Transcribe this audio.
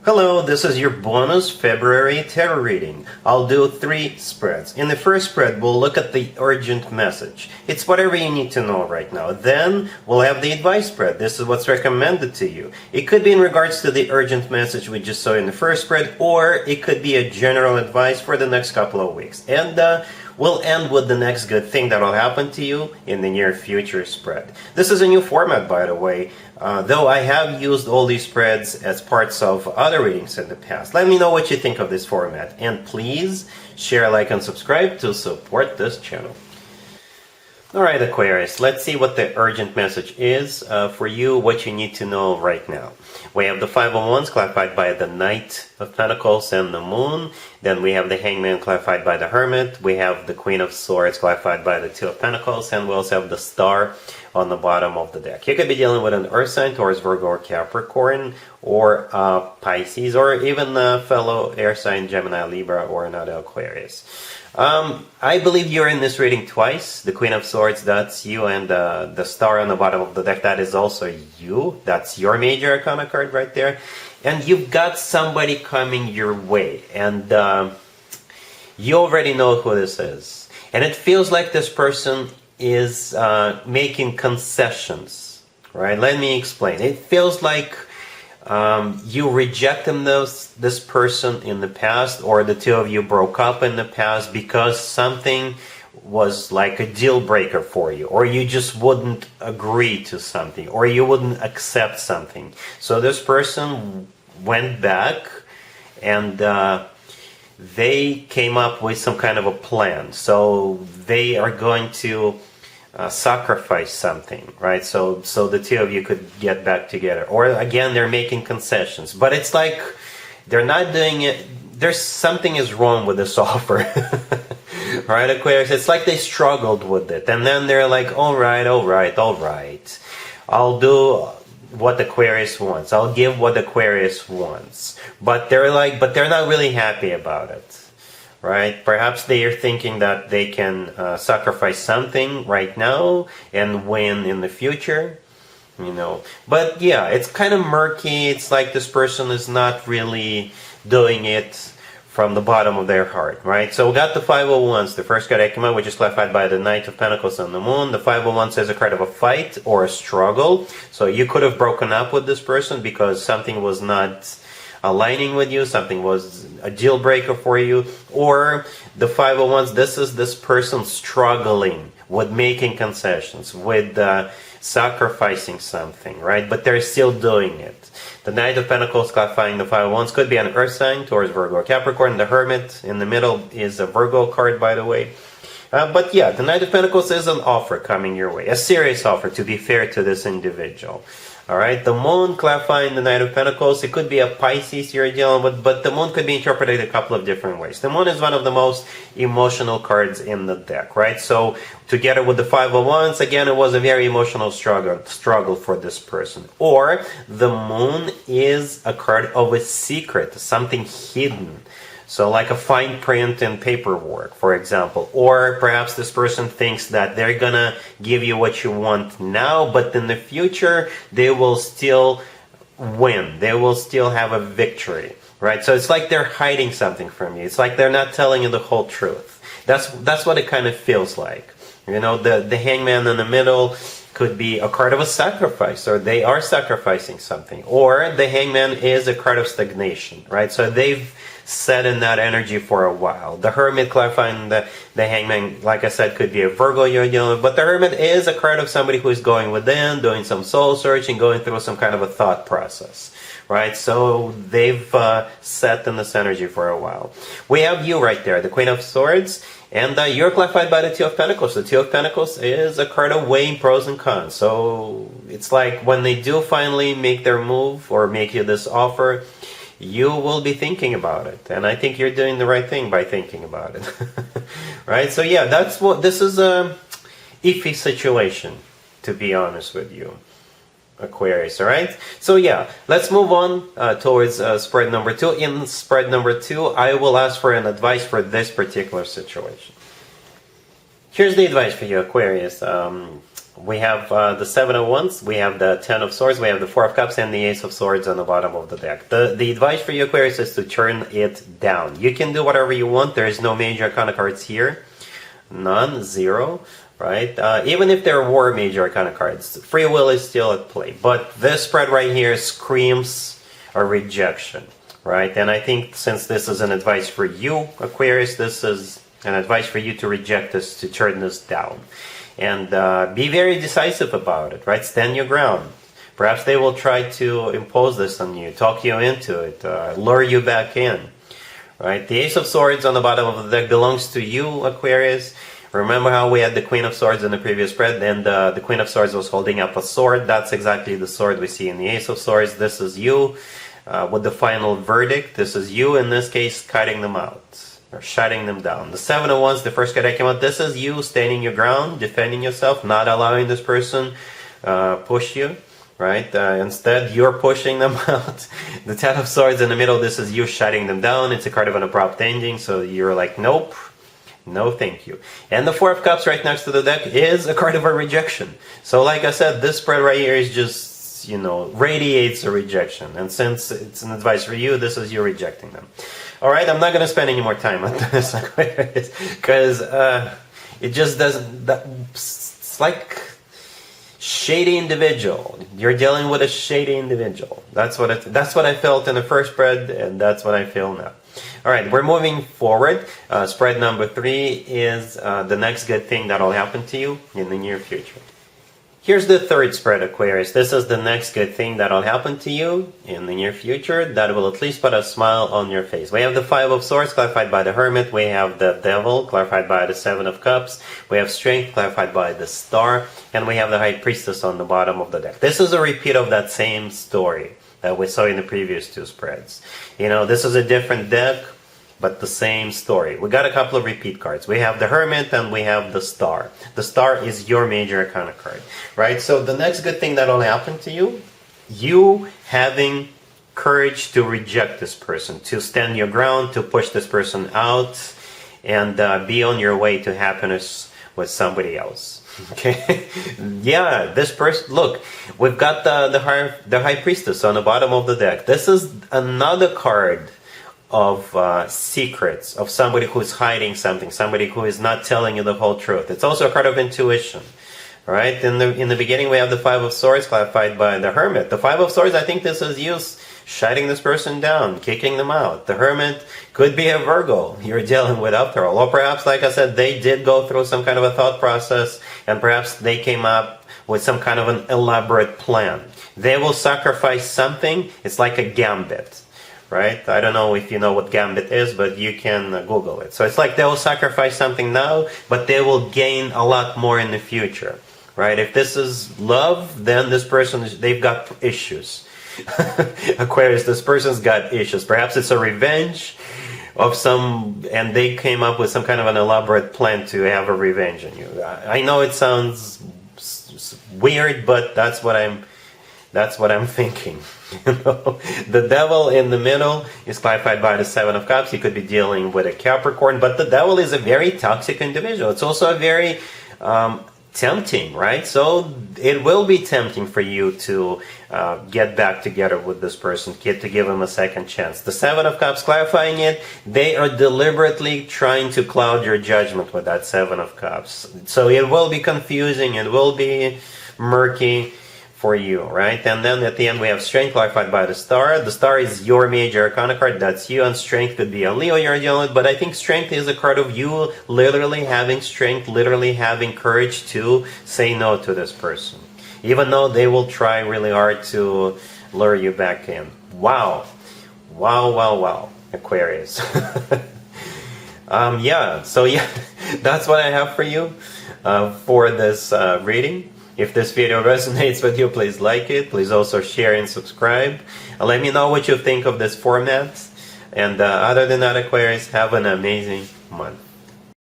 Hello, this is your bonus February tarot reading. I'll do 3 spreads. In the first spread, we'll look at the urgent message. It's whatever you need to know right now. Then, we'll have the advice spread. This is what's recommended to you. It could be in regards to the urgent message we just saw in the first spread, or it could be a general advice for the next couple of weeks. And we'll end with the next good thing that will happen to you in the near future spread. This is a new format, by the way. Though I have used all these spreads as parts of other readings in the past. Let me know what you think of this format. And please share, like, and subscribe to support this channel. Alright, Aquarius, let's see what the urgent message is for you, what you need to know right now. We have the Five of Wands clarified by the Knight of Pentacles and the Moon. Then we have the Hangman clarified by the Hermit. We have the Queen of Swords clarified by the Two of Pentacles. And we also have the Star on the bottom of the deck. You could be dealing with an Earth sign, Taurus, Virgo, or Capricorn, or Pisces, or even a fellow air sign, Gemini, Libra, or another Aquarius. I believe you're in this reading twice. The Queen of Swords, that's you, and the Star on the bottom of the deck, that is also you. That's your major arcana card right there. And you've got somebody coming your way, and you already know who this is. And it feels like this person is making concessions, right? Let me explain. It feels like you rejected this person in the past, or the two of you broke up in the past because something was like a deal breaker for you, or you just wouldn't agree to something, or you wouldn't accept something. So this person went back and they came up with some kind of a plan. So they are going to sacrifice something, right? So the two of you could get back together. Or again, they're making concessions. But it's like they're not doing it. There's something is wrong with this offer. Right, Aquarius? It's like they struggled with it. And then they're like, all right. I'll do what Aquarius wants. I'll give what Aquarius wants. But they're not really happy about it. Right? Perhaps they are thinking that they can sacrifice something right now and win in the future, you know. But yeah, it's kind of murky. It's like this person is not really doing it from the bottom of their heart, right? So we got the Five of Wands, the first card that came out, which is clarified by the Knight of Pentacles and the Moon. The Five of Wands is a card of a fight or a struggle. So you could have broken up with this person because something was not aligning with you, something was a deal breaker for you, or the Five of Wands, this is this person struggling with making concessions, with sacrificing something, right? But they're still doing it. The Knight of Pentacles clarifying the Five of Wands could be an Earth sign, Taurus, Virgo, or Capricorn. The Hermit in the middle is a Virgo card, by the way. But yeah, the Knight of Pentacles is an offer coming your way, a serious offer, to be fair to this individual. Alright, the Moon clarifying the Knight of Pentacles. It could be a Pisces you're dealing with, but the Moon could be interpreted a couple of different ways. The Moon is one of the most emotional cards in the deck, right? So, together with the Five of Wands, again, it was a very emotional struggle for this person. Or, the Moon is a card of a secret, something hidden. So like a fine print in paperwork, for example. Or perhaps this person thinks that they're gonna give you what you want now, but in the future, they will still win. They will still have a victory, right? So it's like they're hiding something from you. It's like they're not telling you the whole truth. That's what it kind of feels like. You know, the Hangman in the middle could be a card of a sacrifice, or they are sacrificing something. Or the Hangman is a card of stagnation, right? So they've set in that energy for a while. The Hermit clarifying the Hangman, like I said, could be a Virgo you're dealing with, but the Hermit is a card of somebody who is going within, doing some soul searching, going through some kind of a thought process, right? So they've set in this energy for a while. We have you right there, the Queen of Swords, and you're clarified by the Two of Pentacles. The Two of Pentacles is a card of weighing pros and cons. So it's like when they do finally make their move or make you this offer, you will be thinking about it. And I think you're doing the right thing by thinking about it. Right? So yeah, this is a iffy situation, to be honest with you, Aquarius, alright? So yeah, let's move on towards spread number 2. In spread number 2, I will ask for an advice for this particular situation. Here's the advice for you, Aquarius. We have the Seven of Wands, we have the Ten of Swords, we have the Four of Cups, and the Ace of Swords on the bottom of the deck. The advice for you, Aquarius, is to turn it down. You can do whatever you want. There is no major arcana cards here. None, zero, right? Even if there were major arcana cards, free will is still at play. But this spread right here screams a rejection, right? And I think since this is an advice for you, Aquarius, this is an advice for you to reject this, to turn this down. And be very decisive about it, right? Stand your ground. Perhaps they will try to impose this on you, talk you into it, lure you back in, right? The Ace of Swords on the bottom of the deck belongs to you, Aquarius. Remember how we had the Queen of Swords in the previous spread, and the Queen of Swords was holding up a sword. That's exactly the sword we see in the Ace of Swords. This is you with the final verdict. This is you, in this case, cutting them out. Or shutting them down. The Seven of Wands, the first card that came out, this is you standing your ground, defending yourself, not allowing this person push you, right? Instead, you're pushing them out. The Ten of Swords in the middle, this is you shutting them down. It's a card of an abrupt ending, so you're like, nope, no thank you. And the Four of Cups right next to the deck is a card of a rejection. So like I said, this spread right here is just, you know, radiates a rejection. And since it's an advice for you, this is you rejecting them. Alright, I'm not going to spend any more time on this, because it just doesn't, it's like shady individual. You're dealing with a shady individual. That's what I felt in the first spread, and that's what I feel now. Alright, we're moving forward. Spread number 3 is the next good thing that will happen to you in the near future. Here's the third spread, Aquarius. This is the next good thing that will happen to you in the near future that will at least put a smile on your face. We have the Five of Swords, clarified by the Hermit. We have the Devil, clarified by the Seven of Cups. We have Strength, clarified by the Star. And we have the High Priestess on the bottom of the deck. This is a repeat of that same story that we saw in the previous two spreads. You know, this is a different deck, but the same story. We got a couple of repeat cards. We have the Hermit and we have the Star. The Star is your major arcana card, right? So the next good thing that will happen to you, you having courage to reject this person, to stand your ground, to push this person out, and be on your way to happiness with somebody else. Okay, yeah, this person, look, we've got the High Priestess on the bottom of the deck. This is another card of secrets, of somebody who is hiding something, somebody who is not telling you the whole truth. It's also a card of intuition, right? In the beginning, we have the Five of Swords, clarified by the Hermit. The Five of Swords, I think this is you shutting this person down, kicking them out. The Hermit could be a Virgo you're dealing with after all. Or perhaps, like I said, they did go through some kind of a thought process, and perhaps they came up with some kind of an elaborate plan. They will sacrifice something. It's like a gambit, right? I don't know if you know what gambit is, but you can Google it. So it's like they will sacrifice something now, but they will gain a lot more in the future, right? If this is love, then this person, they've got issues. Aquarius, this person's got issues. Perhaps it's a revenge of some, and they came up with some kind of an elaborate plan to have a revenge on you. I know it sounds weird, but that's what I'm thinking. You know? The Devil in the middle is clarified by the Seven of Cups. You could be dealing with a Capricorn, but the Devil is a very toxic individual. It's also a very tempting, right? So it will be tempting for you to get back together with this person, to give him a second chance. The Seven of Cups, clarifying it, they are deliberately trying to cloud your judgment with that Seven of Cups. So it will be confusing, it will be murky for you, right? And then at the end we have Strength, clarified by the Star. The Star is your major arcana card, that's you, and Strength could be a Leo you're dealing with, but I think Strength is a card of you literally having strength, literally having courage to say no to this person, even though they will try really hard to lure you back in. Wow, Aquarius. Yeah, so yeah, that's what I have for you for this reading. If this video resonates with you, please like it. Please also share and subscribe. Let me know what you think of this format. And other than that, Aquarius, have an amazing month.